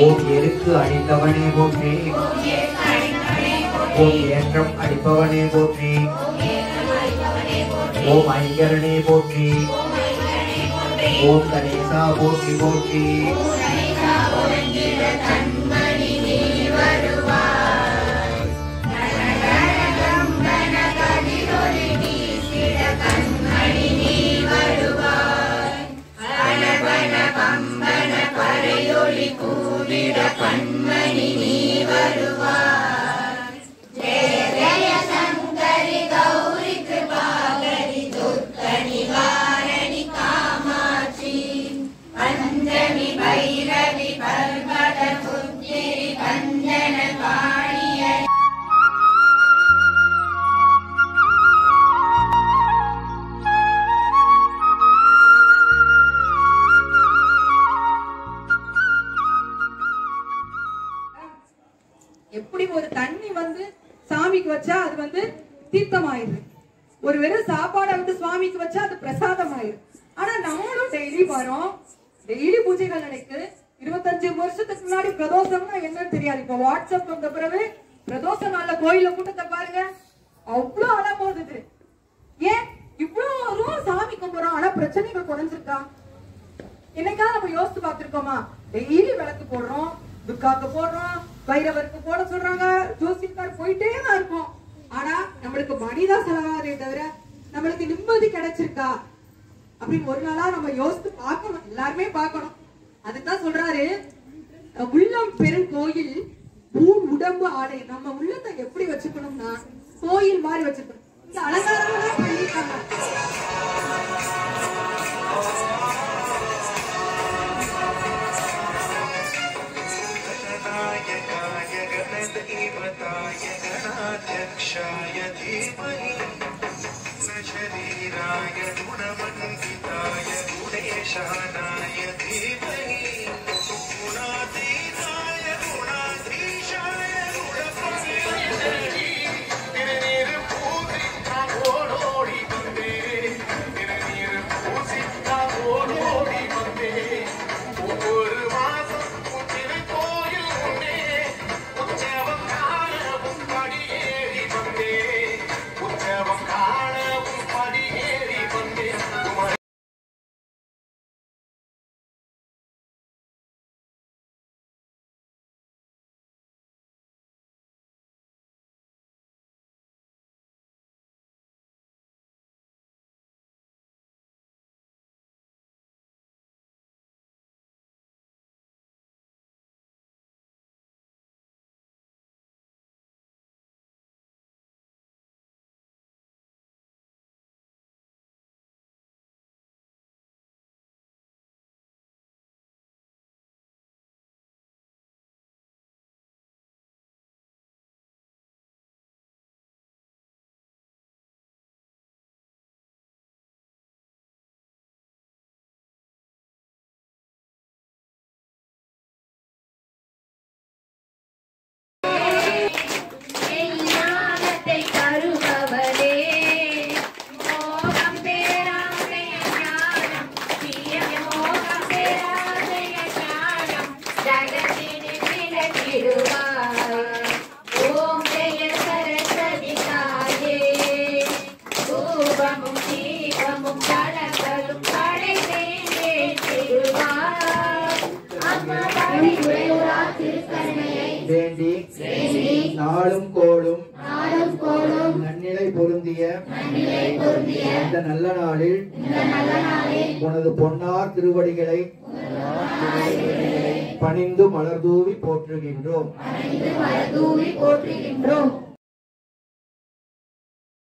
ஓம் எருக்கு அணிந்தவனே போற்றி, ஓம் ஏற்றம் அளிப்பவனே போற்றி, ஓம் ஐங்கரனே போற்றி, ஓம் கணேசா போற்றி போற்றி. எப்படி ஒரு தண்ணி வந்து சாமிக்கு வச்சா அது வந்து தீர்த்தம் ஆயிடுது, ஒரு வெறும் சாப்பாடை வந்து சுவாமிக்கு வச்சா அது பிரசாதம் ஆயிடுது. ஆனா நம்மளும் டெய்லி வரோம், டெய்லி பூஜைகள் நடக்குது. 25 வருஷத்துக்கு முன்னாடி பிரதோஷம்னா என்னன்னு தெரியாது. இப்ப வாட்ஸ்அப் வந்த பிறகு பிரதோஷ நாள்ல கோயில கூட்டத்தை பாருங்க, அவ்வளவு அழ போகுது. ஏன் இவ்வளவு சாமி கும்பிடுறோம், ஆனா பிரச்சனைகள் குறைஞ்சிருக்கா? என்னைக்கா நம்ம யோசிச்சு பார்த்திருக்கோமா? டெய்லி விளக்கு போடுறோம், துக்காக்கு போடுறோம், பைரவருக்கு போட சொல்றாங்க, ஜோசியக்கார் போயிட்டே தான் இருக்கும். ஆனா நம்மளுக்கு மணிதான் செலவாதே தவிர நம்மளுக்கு நிம்மதி கிடைச்சிருக்கா அப்படின்னு ஒரு நாளா நம்ம யோசித்து பார்க்கணும், எல்லாருமே பார்க்கணும். அதுதான் சொல்றாரு, உள்ளம் பெரும் கோயில் ஊன் உடம்பு ஆடை. நம்ம உள்ளத்தை எப்படி வச்சுக்கணும்னா கோயில் மாதிரி வச்சுக்கணும். இந்த அலங்காரம் பண்ணிருக்காங்க. வேண்டி நாளும் கோளும் நன்னிலை பொருந்திய இந்த நல்ல நாளில் உனது பொன்னார் திருவடிகளை பணிந்து மலர்தூவி போற்றுகின்றோம்.